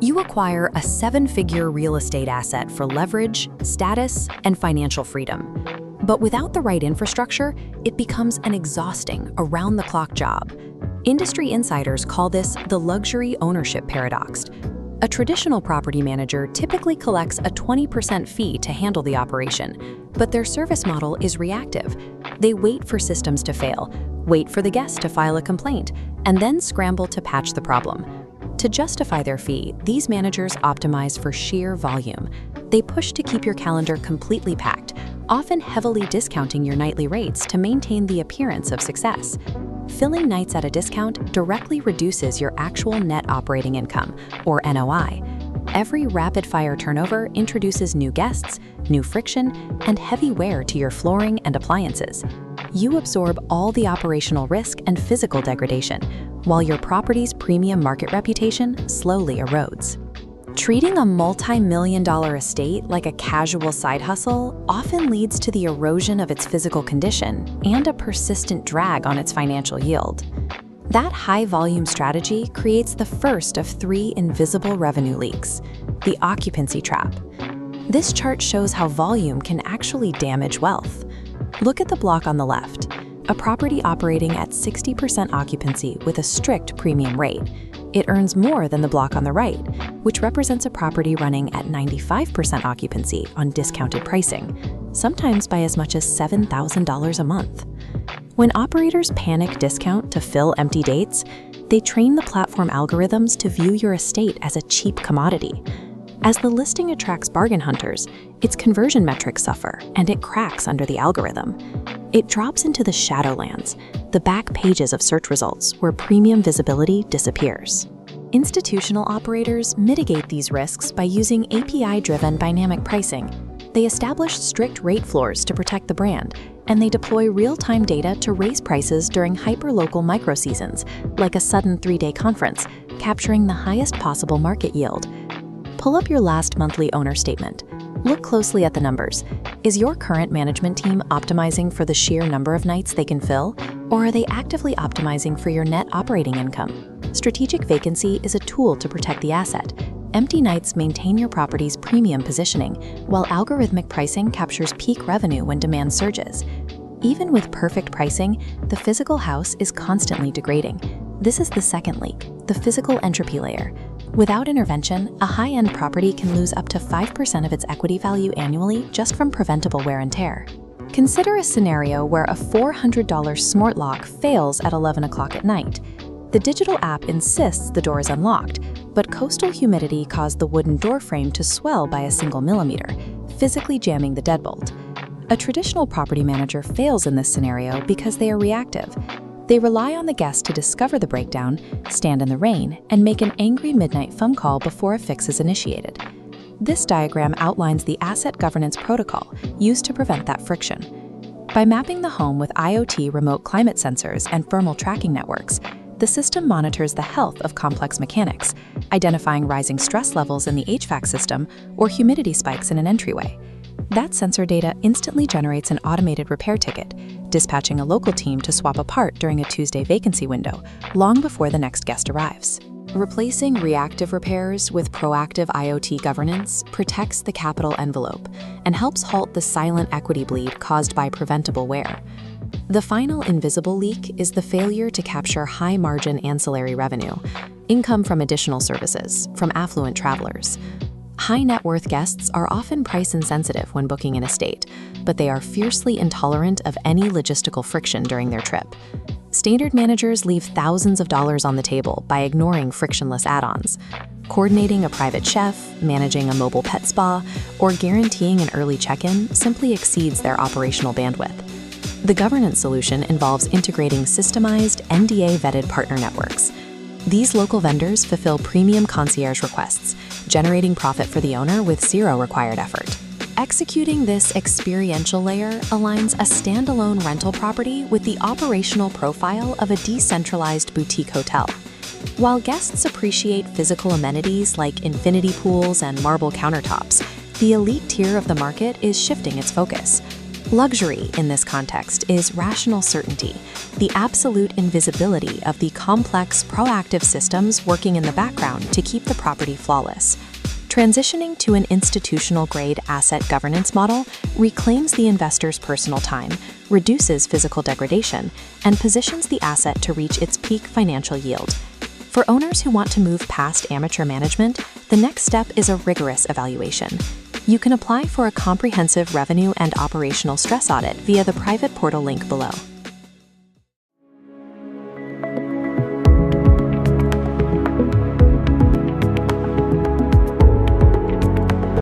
You acquire a seven-figure real estate asset for leverage, status, and financial freedom. But without the right infrastructure, it becomes an exhausting, around-the-clock job. Industry insiders call this the luxury ownership paradox. A traditional property manager typically collects a 20% fee to handle the operation, but their service model is reactive. They wait for systems to fail, wait for the guest to file a complaint, and then scramble to patch the problem. To justify their fee, these managers optimize for sheer volume. They push to keep your calendar completely packed, often heavily discounting your nightly rates to maintain the appearance of success. Filling nights at a discount directly reduces your actual net operating income, or NOI. Every rapid-fire turnover introduces new guests, new friction, and heavy wear to your flooring and appliances. You absorb all the operational risk and physical degradation, while your property's premium market reputation slowly erodes. Treating a multi-million-dollar estate like a casual side hustle often leads to the erosion of its physical condition and a persistent drag on its financial yield. That high-volume strategy creates the first of three invisible revenue leaks: the occupancy trap. This chart shows how volume can actually damage wealth. Look at the block on the left, a property operating at 60% occupancy with a strict premium rate. It earns more than the block on the right, which represents a property running at 95% occupancy on discounted pricing, sometimes by as much as $7,000 a month. When operators panic discount to fill empty dates, they train the platform algorithms to view your estate as a cheap commodity. As the listing attracts bargain hunters, its conversion metrics suffer and it cracks under the algorithm. It drops into the shadowlands, the back pages of search results where premium visibility disappears. Institutional operators mitigate these risks by using API-driven dynamic pricing. They establish strict rate floors to protect the brand, and they deploy real-time data to raise prices during hyper-local micro-seasons, like a sudden 3-day conference, capturing the highest possible market yield. Pull up your last monthly owner statement. Look closely at the numbers. Is your current management team optimizing for the sheer number of nights they can fill, or are they actively optimizing for your net operating income? Strategic vacancy is a tool to protect the asset. Empty nights maintain your property's premium positioning, while algorithmic pricing captures peak revenue when demand surges. Even with perfect pricing, the physical house is constantly degrading. This is the second leak, the physical entropy layer. Without intervention, a high-end property can lose up to 5% of its equity value annually just from preventable wear and tear. Consider a scenario where a $400 smart lock fails at 11 o'clock at night. The digital app insists the door is unlocked, but coastal humidity caused the wooden door frame to swell by a single millimeter, physically jamming the deadbolt. A traditional property manager fails in this scenario because they are reactive. They rely on the guest to discover the breakdown, stand in the rain, and make an angry midnight phone call before a fix is initiated. This diagram outlines the asset governance protocol used to prevent that friction. By mapping the home with IoT remote climate sensors and thermal tracking networks, the system monitors the health of complex mechanics, identifying rising stress levels in the HVAC system or humidity spikes in an entryway. That sensor data instantly generates an automated repair ticket, dispatching a local team to swap a part during a Tuesday vacancy window, long before the next guest arrives. Replacing reactive repairs with proactive IoT governance protects the capital envelope and helps halt the silent equity bleed caused by preventable wear. The final invisible leak is the failure to capture high-margin ancillary revenue, income from additional services, from affluent travelers. High-net-worth guests are often price-insensitive when booking an estate, but they are fiercely intolerant of any logistical friction during their trip. Standard managers leave thousands of dollars on the table by ignoring frictionless add-ons. Coordinating a private chef, managing a mobile pet spa, or guaranteeing an early check-in simply exceeds their operational bandwidth. The governance solution involves integrating systemized, NDA-vetted partner networks. These local vendors fulfill premium concierge requests, generating profit for the owner with zero required effort. Executing this experiential layer aligns a standalone rental property with the operational profile of a decentralized boutique hotel. While guests appreciate physical amenities like infinity pools and marble countertops, the elite tier of the market is shifting its focus. Luxury, in this context, is rational certainty, the absolute invisibility of the complex, proactive systems working in the background to keep the property flawless. Transitioning to an institutional-grade asset governance model reclaims the investor's personal time, reduces physical degradation, and positions the asset to reach its peak financial yield. For owners who want to move past amateur management, the next step is a rigorous evaluation. You can apply for a comprehensive revenue and operational stress audit via the private portal link below.